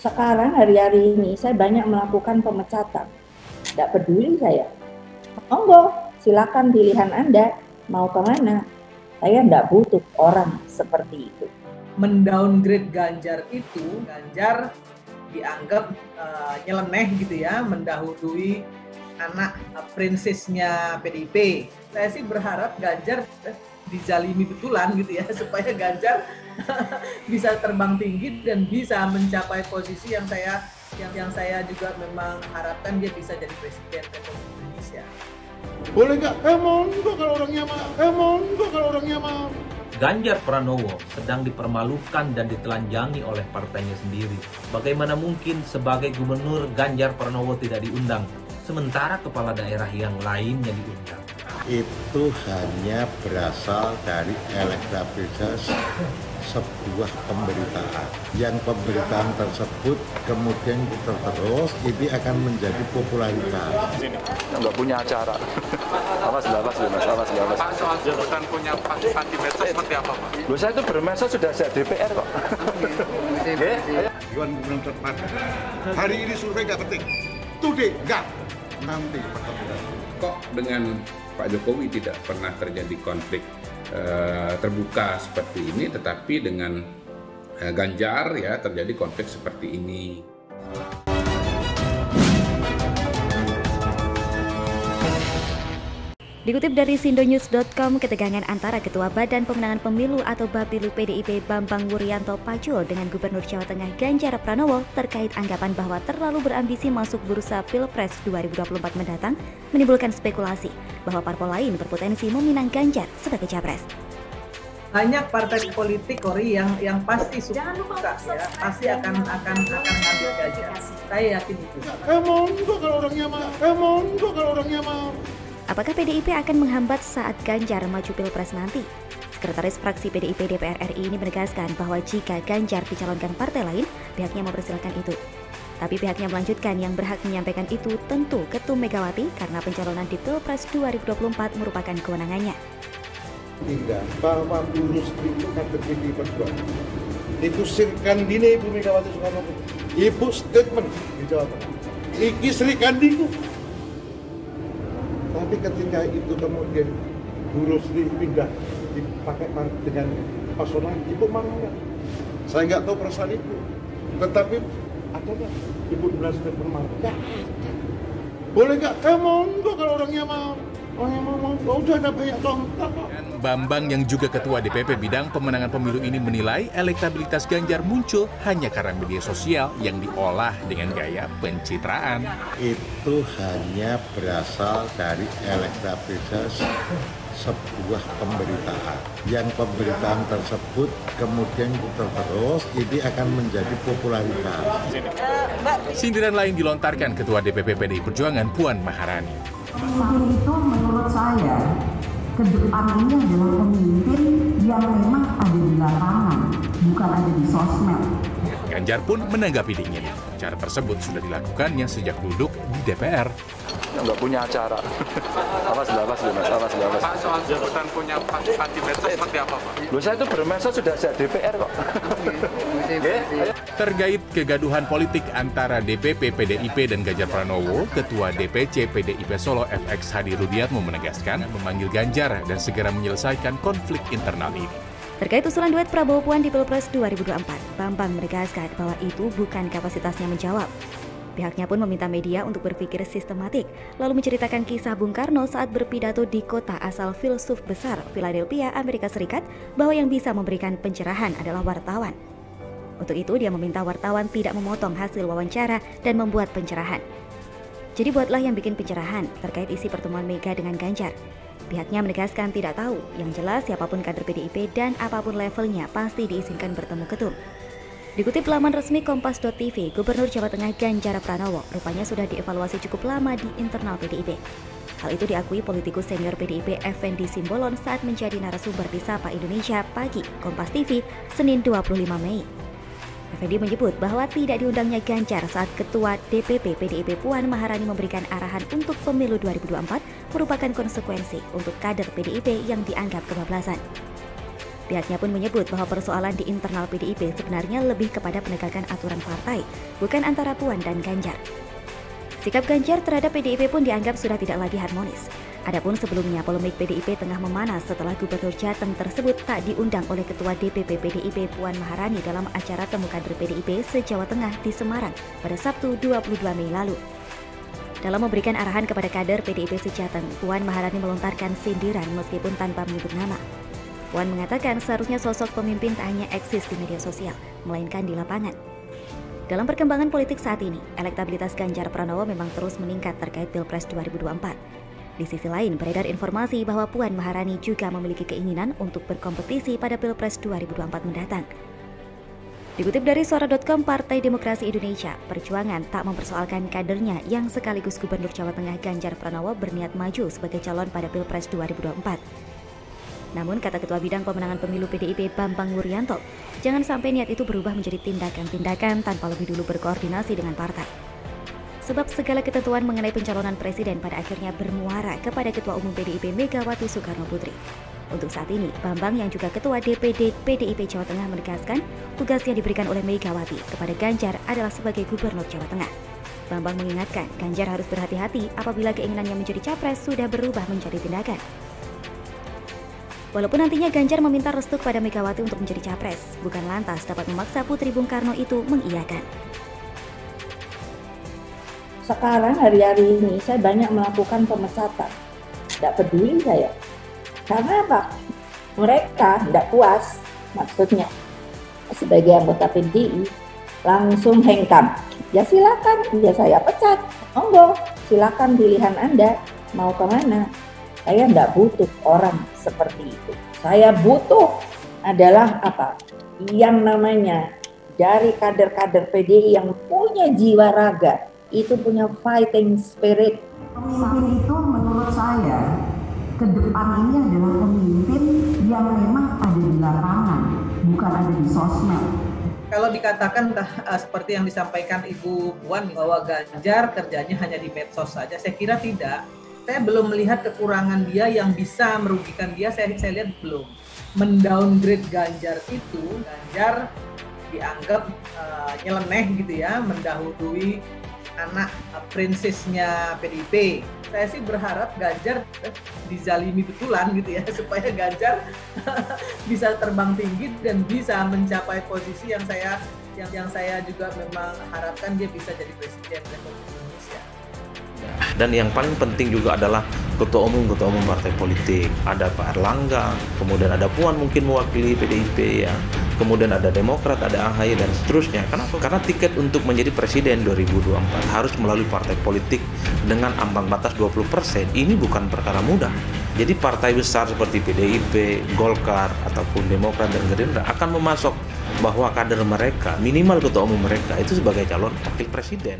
Sekarang hari-hari ini saya banyak melakukan pemecatan. Tidak peduli saya. Monggo, silakan pilihan Anda. Mau kemana? Saya tidak butuh orang seperti itu. Mendowngrade Ganjar itu, Ganjar dianggap nyeleneh gitu ya, mendahului anak prinsesnya PDIP. Saya sih berharap Ganjar dizalimi betulan gitu ya, supaya Ganjar bisa terbang tinggi dan bisa mencapai posisi yang saya juga memang harapkan dia bisa jadi presiden Republik Indonesia. Boleh nggak? Monggo kalau orangnya mau. Monggo kalau orangnya mau. Ganjar Pranowo sedang dipermalukan dan ditelanjangi oleh partainya sendiri. Bagaimana mungkin sebagai gubernur Ganjar Pranowo tidak diundang, sementara kepala daerah yang lainnya diundang? Itu hanya berasal dari elektabilitas sebuah pemberitaan. Yang pemberitaan tersebut kemudian terus ini akan menjadi popularitas. Nggak punya acara. Awas. Pak, soal jabatan punya pasukan di medsos seperti apa, Pak? Loh, saya itu bermedsos sudah saya DPR kok. Dewan Gubernur terpadu. Hari ini survei nggak penting. Today nggak. Nanti pertemuan. Kok dengan Pak Jokowi tidak pernah terjadi konflik terbuka seperti ini, tetapi dengan Ganjar ya terjadi konflik seperti ini. Dikutip dari sindonews.com, ketegangan antara Ketua Badan Pemenangan Pemilu atau Bapilu PDIP Bambang Wuryanto Pacul dengan Gubernur Jawa Tengah Ganjar Pranowo terkait anggapan bahwa terlalu berambisi masuk bursa Pilpres 2024 mendatang menimbulkan spekulasi bahwa parpol lain berpotensi meminang Ganjar sebagai capres. Banyak partai politik yang pasti suka ya, pasti akan ngambil Ganjar. Saya yakin itu. Monggo kalau orangnya mau. Monggo kalau orangnya mau. Apakah PDIP akan menghambat saat Ganjar maju Pilpres nanti? Sekretaris Fraksi PDIP DPR RI ini menegaskan bahwa jika Ganjar dicalonkan partai lain, pihaknya mempersilahkan itu. Tapi pihaknya melanjutkan yang berhak menyampaikan itu tentu Ketum Megawati karena pencalonan di Pilpres 2024 merupakan kewenangannya. Tidak, bahwa Bu Rusdi itu kader PDI Perjuangan. Itu sirkan dine Ibu Megawati Soekarno Putri. Ibu statement di Jawa Tengah. Iki Sri Kandiku. Tapi ketika itu kemudian Bu Rusdi pindah dipakai dengan pasolan, Ibu mau nggak? Saya nggak tahu perasaan Ibu. Tetapi ada nggak Ibu bilang statement mau? Nggak ada. Boleh nggak? Monggo kalau orangnya mau. Oh yang mau, udah ada banyak contoh. Bambang yang juga Ketua DPP Bidang Pemenangan Pemilu ini menilai elektabilitas Ganjar muncul hanya karena media sosial yang diolah dengan gaya pencitraan. Itu hanya berasal dari elektabilitas sebuah pemberitaan. Yang pemberitaan tersebut kemudian terus ini akan menjadi popularitas. Sindiran lain dilontarkan Ketua DPP PDI Perjuangan Puan Maharani. Pemimpin itu menurut saya ke depan ini adalah pemimpin yang memang ada di lapangan, bukan ada di sosmed. Ganjar pun menanggapi dingin. Cara tersebut sudah dilakukannya sejak duduk di DPR. Nggak punya acara. Awas. Pak, soal jabatan punya pasukan di medsos seperti apa, Pak? Loh, saya itu bermedsos sudah saya DPR kok. Terkait kegaduhan politik antara DPP PDIP dan Ganjar Pranowo, Ketua DPC PDIP Solo FX Hadi Rudiatmo menegaskan memanggil Ganjar dan segera menyelesaikan konflik internal ini. Terkait usulan duet Prabowo Puan di Pilpres 2024, Bambang menegaskan bahwa itu bukan kapasitasnya menjawab. Pihaknya pun meminta media untuk berpikir sistematik, lalu menceritakan kisah Bung Karno saat berpidato di kota asal filsuf besar Philadelphia, Amerika Serikat, bahwa yang bisa memberikan pencerahan adalah wartawan. Untuk itu, dia meminta wartawan tidak memotong hasil wawancara dan membuat pencerahan. Jadi buatlah yang bikin pencerahan terkait isi pertemuan Mega dengan Ganjar. Pihaknya menegaskan tidak tahu, yang jelas siapapun kader PDIP dan apapun levelnya pasti diizinkan bertemu ketum. Dikutip laman resmi Kompas.tv, Gubernur Jawa Tengah Ganjar Pranowo rupanya sudah dievaluasi cukup lama di internal PDIP. Hal itu diakui politikus senior PDIP Effendi Simbolon saat menjadi narasumber di Sapa Indonesia Pagi Kompas TV Senin 25 Mei. Effendi menyebut bahwa tidak diundangnya Ganjar saat Ketua DPP PDIP Puan Maharani memberikan arahan untuk pemilu 2024 merupakan konsekuensi untuk kader PDIP yang dianggap kebablasan. Pihaknya pun menyebut bahwa persoalan di internal PDIP sebenarnya lebih kepada penegakan aturan partai, bukan antara Puan dan Ganjar. Sikap Ganjar terhadap PDIP pun dianggap sudah tidak lagi harmonis. Adapun sebelumnya, polemik PDIP tengah memanas setelah Gubernur Jateng tersebut tak diundang oleh Ketua DPP PDIP Puan Maharani dalam acara Temu Kader PDIP se-Jawa Tengah di Semarang pada Sabtu 22 Mei lalu. Dalam memberikan arahan kepada kader PDIP se-Jateng, Puan Maharani melontarkan sindiran meskipun tanpa menyebut nama. Puan mengatakan seharusnya sosok pemimpin tak hanya eksis di media sosial, melainkan di lapangan. Dalam perkembangan politik saat ini, elektabilitas Ganjar Pranowo memang terus meningkat terkait Pilpres 2024. Di sisi lain, beredar informasi bahwa Puan Maharani juga memiliki keinginan untuk berkompetisi pada Pilpres 2024 mendatang. Dikutip dari Suara.com, Partai Demokrasi Indonesia Perjuangan tak mempersoalkan kadernya yang sekaligus Gubernur Jawa Tengah Ganjar Pranowo berniat maju sebagai calon pada Pilpres 2024. Namun, kata Ketua Bidang Pemenangan Pemilu PDIP Bambang Wuryanto, jangan sampai niat itu berubah menjadi tindakan-tindakan tanpa lebih dulu berkoordinasi dengan partai. Sebab segala ketentuan mengenai pencalonan presiden pada akhirnya bermuara kepada Ketua Umum PDIP Megawati Soekarno Putri. Untuk saat ini, Bambang yang juga Ketua DPD PDIP Jawa Tengah menegaskan tugas yang diberikan oleh Megawati kepada Ganjar adalah sebagai Gubernur Jawa Tengah. Bambang mengingatkan Ganjar harus berhati-hati apabila keinginannya menjadi capres sudah berubah menjadi tindakan. Walaupun nantinya Ganjar meminta restu kepada Megawati untuk menjadi capres, bukan lantas dapat memaksa Putri Bung Karno itu mengiyakan. Sekarang hari-hari ini saya banyak melakukan pemecatan. Tidak peduli saya. Karena apa? Mereka tidak puas, maksudnya sebagai anggota PDI langsung hengkang. Ya silakan, ya saya pecat. Monggo, silakan pilihan Anda mau kemana. Saya tidak butuh orang seperti itu. Saya butuh adalah apa? Yang namanya dari kader-kader PDI yang punya jiwa raga, itu punya fighting spirit. Pemimpin itu menurut saya ke depan ini adalah pemimpin yang memang ada di lapangan, bukan ada di sosmed. Kalau dikatakan seperti yang disampaikan Ibu Puan bahwa Ganjar kerjanya hanya di medsos saja, saya kira tidak. Saya belum melihat kekurangan dia yang bisa merugikan dia, saya lihat belum. Mendowngrade Ganjar itu, Ganjar dianggap nyeleneh gitu ya, mendahului anak prinsesnya PDIP. Saya sih berharap Ganjar dizalimi betulan gitu ya, supaya Ganjar bisa terbang tinggi dan bisa mencapai posisi yang saya juga memang harapkan dia bisa jadi presiden Republik Indonesia. Dan yang paling penting juga adalah ketua umum partai politik. Ada Pak Erlangga, kemudian ada Puan mungkin mewakili PDIP ya, kemudian ada Demokrat, ada AHY dan seterusnya. Kenapa? Karena tiket untuk menjadi presiden 2024 harus melalui partai politik dengan ambang batas 20%. Ini bukan perkara mudah. Jadi partai besar seperti PDIP, Golkar ataupun Demokrat dan Gerindra akan memasok bahwa kader mereka, minimal ketua umum mereka itu sebagai calon wakil presiden.